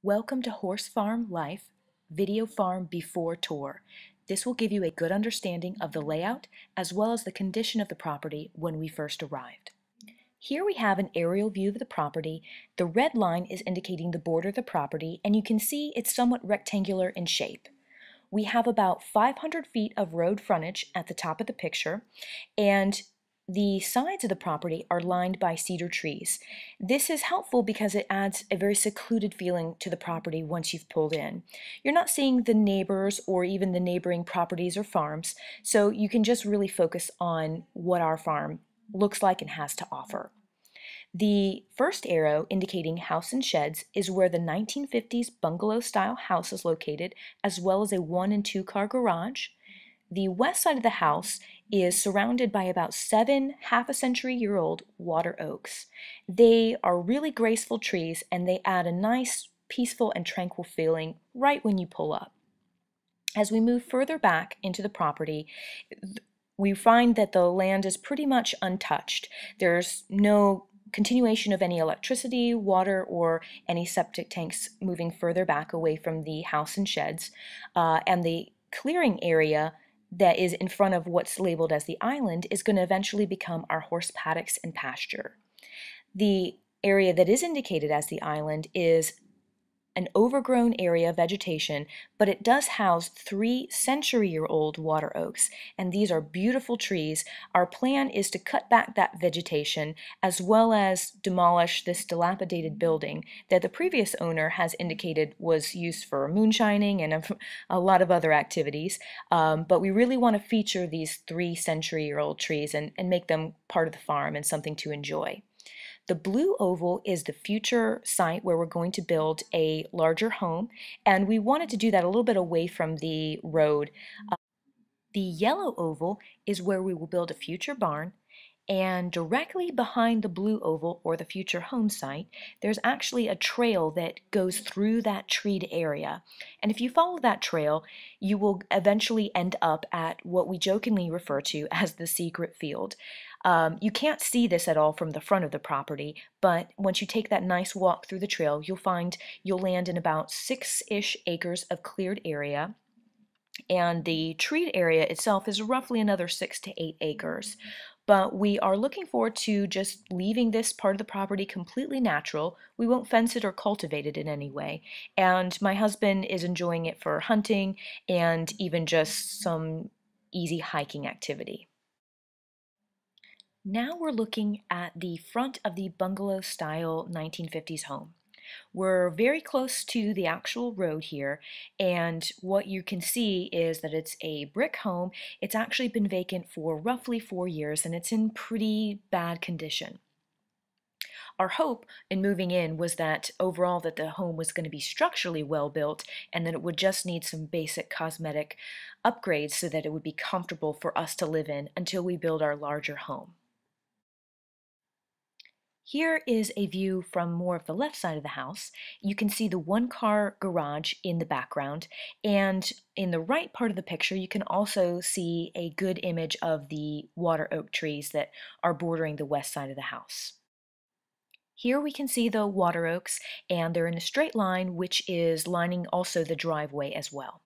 Welcome to Horse Farm Life Video Farm Before Tour. This will give you a good understanding of the layout as well as the condition of the property when we first arrived. Here we have an aerial view of the property. The red line is indicating the border of the property, and you can see it's somewhat rectangular in shape. We have about 500 feet of road frontage at the top of the picture, and the sides of the property are lined by cedar trees. This is helpful because it adds a very secluded feeling to the property once you've pulled in. You're not seeing the neighbors or even the neighboring properties or farms, so you can just really focus on what our farm looks like and has to offer. The first arrow indicating house and sheds is where the 1950s bungalow-style house is located, as well as a 1- and 2-car garage. The west side of the house is surrounded by about 7 half-a-century-year-old water oaks. They are really graceful trees, and they add a nice, peaceful, and tranquil feeling right when you pull up. As we move further back into the property, we find that the land is pretty much untouched. There's no continuation of any electricity, water, or any septic tanks moving further back away from the house and sheds. And the clearing area that is in front of what's labeled as the island is going to eventually become our horse paddocks and pasture. The area that is indicated as the island is an overgrown area of vegetation, but it does house 3-century-year-old water oaks, and these are beautiful trees. Our plan is to cut back that vegetation as well as demolish this dilapidated building that the previous owner has indicated was used for moonshining and a lot of other activities. But we really want to feature these 3-century-year-old trees and make them part of the farm and something to enjoy. The blue oval is the future site where we're going to build a larger home, and we wanted to do that a little bit away from the road. The yellow oval is where we will build a future barn, and directly behind the blue oval, or the future home site, there's actually a trail that goes through that treed area. And if you follow that trail, you will eventually end up at what we jokingly refer to as the secret field. You can't see this at all from the front of the property, but once you take that nice walk through the trail, you'll find you'll land in about 6-ish acres of cleared area. And the treed area itself is roughly another 6 to 8 acres. But we are looking forward to just leaving this part of the property completely natural. We won't fence it or cultivate it in any way. And my husband is enjoying it for hunting and even just some easy hiking activity. Now we're looking at the front of the bungalow-style 1950s home. We're very close to the actual road here, and what you can see is that it's a brick home. It's actually been vacant for roughly 4 years, and it's in pretty bad condition. Our hope in moving in was that overall that the home was going to be structurally well built and that it would just need some basic cosmetic upgrades so that it would be comfortable for us to live in until we build our larger home. Here is a view from more of the left side of the house. You can see the 1-car garage in the background, and in the right part of the picture you can also see a good image of the water oak trees that are bordering the west side of the house. Here we can see the water oaks, and they're in a straight line, which is lining also the driveway as well.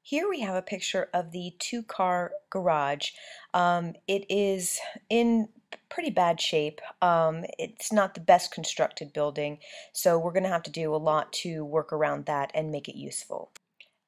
Here we have a picture of the 2-car garage. It is in pretty bad shape. It's not the best constructed building, so we're going to have to do a lot to work around that and make it useful.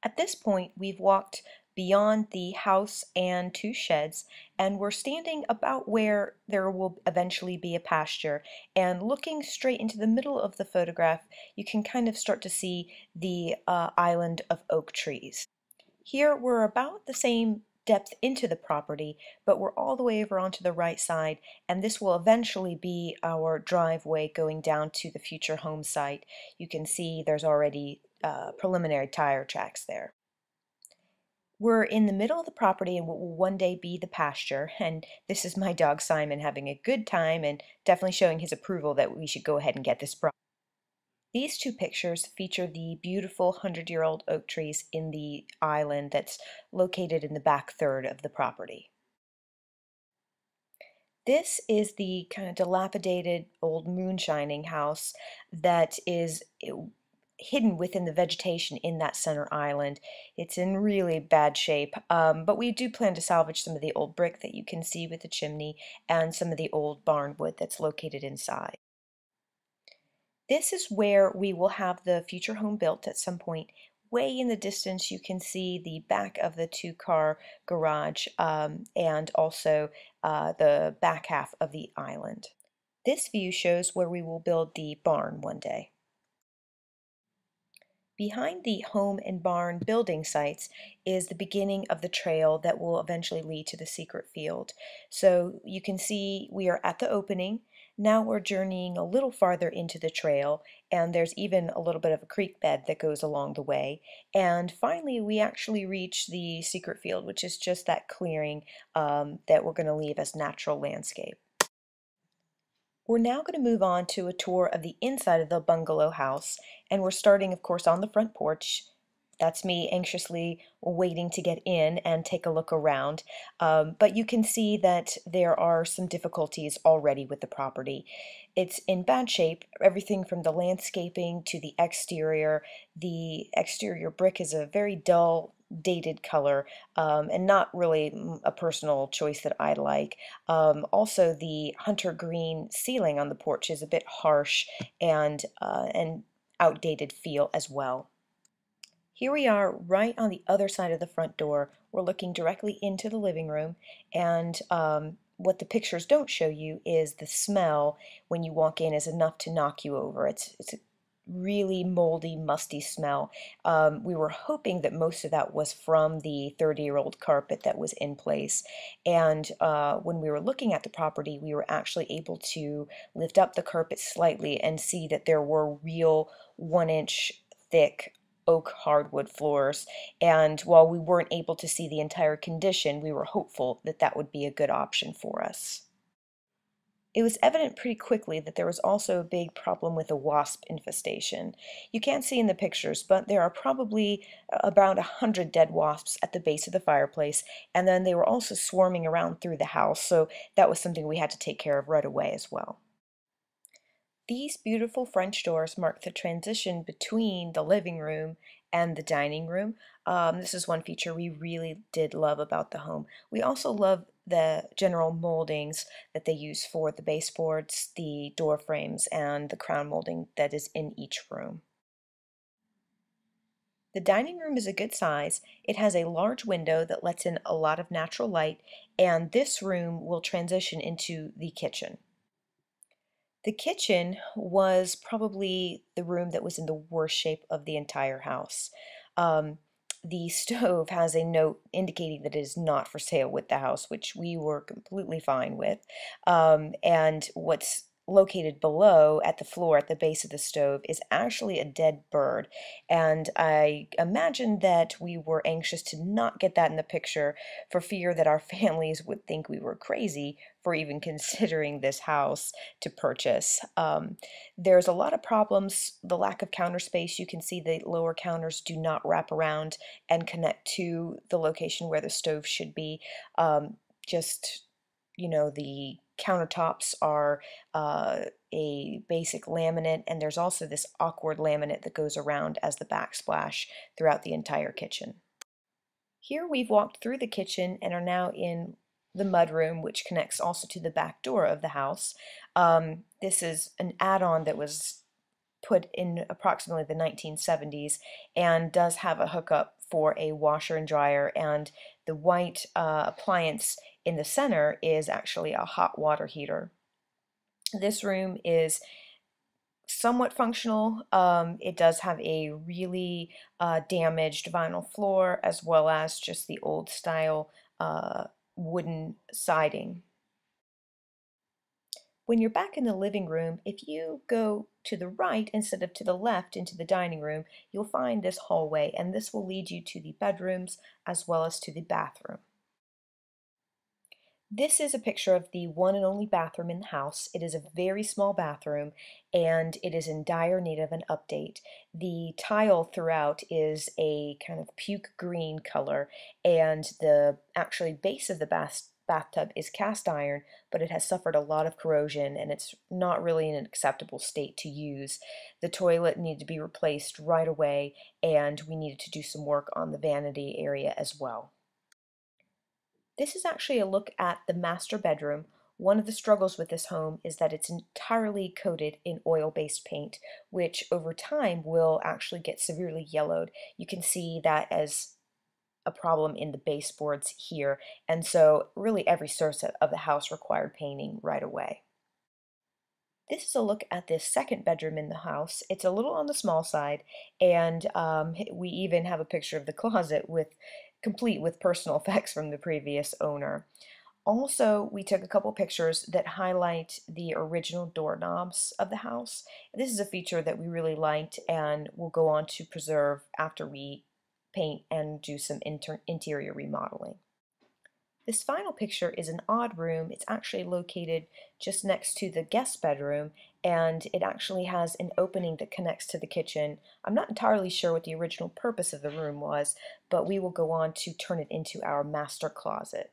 At this point, we've walked beyond the house and 2 sheds, and we're standing about where there will eventually be a pasture. And looking straight into the middle of the photograph, you can kind of start to see the island of oak trees. Here we're about the same depth into the property, but we're all the way over onto the right side, and this will eventually be our driveway going down to the future home site. You can see there's already preliminary tire tracks there. We're in the middle of the property and what will one day be the pasture, and this is my dog Simon having a good time and definitely showing his approval that we should go ahead and get this project. These 2 pictures feature the beautiful 100-year-old oak trees in the island that's located in the back third of the property. This is the kind of dilapidated old moonshining house that is hidden within the vegetation in that center island. It's in really bad shape, but we do plan to salvage some of the old brick that you can see with the chimney and some of the old barn wood that's located inside. This is where we will have the future home built at some point. Way in the distance, you can see the back of the two-car garage and also the back half of the island. This view shows where we will build the barn one day. Behind the home and barn building sites is the beginning of the trail that will eventually lead to the secret field. So you can see we are at the opening. Now we're journeying a little farther into the trail, and there's even a little bit of a creek bed that goes along the way. And finally, we actually reach the secret field, which is just that clearing that we're going to leave as natural landscape. We're now going to move on to a tour of the inside of the bungalow house, and we're starting, of course, on the front porch. That's me anxiously waiting to get in and take a look around. But you can see that there are some difficulties already with the property. It's in bad shape, everything from the landscaping to the exterior. The exterior brick is a very dull, dated color and not really a personal choice that I like. Also, the hunter green ceiling on the porch is a bit harsh and outdated feel as well. Here we are right on the other side of the front door. We're looking directly into the living room, and what the pictures don't show you is the smell when you walk in is enough to knock you over. It's a really moldy, musty smell. We were hoping that most of that was from the 30-year-old carpet that was in place, and when we were looking at the property, we were actually able to lift up the carpet slightly and see that there were real 1-inch thick oak hardwood floors, and while we weren't able to see the entire condition, we were hopeful that that would be a good option for us. It was evident pretty quickly that there was also a big problem with a wasp infestation. You can't see in the pictures, but there are probably about 100 dead wasps at the base of the fireplace, and then they were also swarming around through the house, so that was something we had to take care of right away as well. These beautiful French doors mark the transition between the living room and the dining room. This is one feature we really did love about the home. We also love the general moldings that they use for the baseboards, the door frames, and the crown molding that is in each room. The dining room is a good size. It has a large window that lets in a lot of natural light, and this room will transition into the kitchen. The kitchen was probably the room that was in the worst shape of the entire house. Um, the stove has a note indicating that it is not for sale with the house, which we were completely fine with. And what's located below at the floor at the base of the stove is actually a dead bird. And I imagine that we were anxious to not get that in the picture for fear that our families would think we were crazy for even considering this house to purchase. There's a lot of problems. The lack of counter space. You can see the lower counters do not wrap around and connect to the location where the stove should be. Just, the countertops are a basic laminate, and there's also this awkward laminate that goes around as the backsplash throughout the entire kitchen. Here we've walked through the kitchen and are now in the mudroom, which connects also to the back door of the house. This is an add-on that was put in approximately the 1970s and does have a hookup for a washer and dryer, and the white appliance in the center is actually a hot water heater. This room is somewhat functional. It does have a really damaged vinyl floor as well as just the old style wooden siding. When you're back in the living room, if you go to the right instead of to the left into the dining room, you'll find this hallway, and this will lead you to the bedrooms as well as to the bathroom. This is a picture of the one and only bathroom in the house. It is a very small bathroom, and it is in dire need of an update. The tile throughout is a kind of puke green color, and the actually base of the bathtub is cast iron, but it has suffered a lot of corrosion and it's not really in an acceptable state to use. The toilet needed to be replaced right away, and we needed to do some work on the vanity area as well. This is actually a look at the master bedroom. One of the struggles with this home is that it's entirely coated in oil-based paint, which over time will actually get severely yellowed. You can see that as a problem in the baseboards here, and so really every surface of the house required painting right away. This is a look at this second bedroom in the house. It's a little on the small side, and we even have a picture of the closet complete with personal effects from the previous owner. Also, we took a couple pictures that highlight the original doorknobs of the house. This is a feature that we really liked and will go on to preserve after we paint and do some interior remodeling. This final picture is an odd room. It's actually located just next to the guest bedroom, and it actually has an opening that connects to the kitchen. I'm not entirely sure what the original purpose of the room was, but we will go on to turn it into our master closet.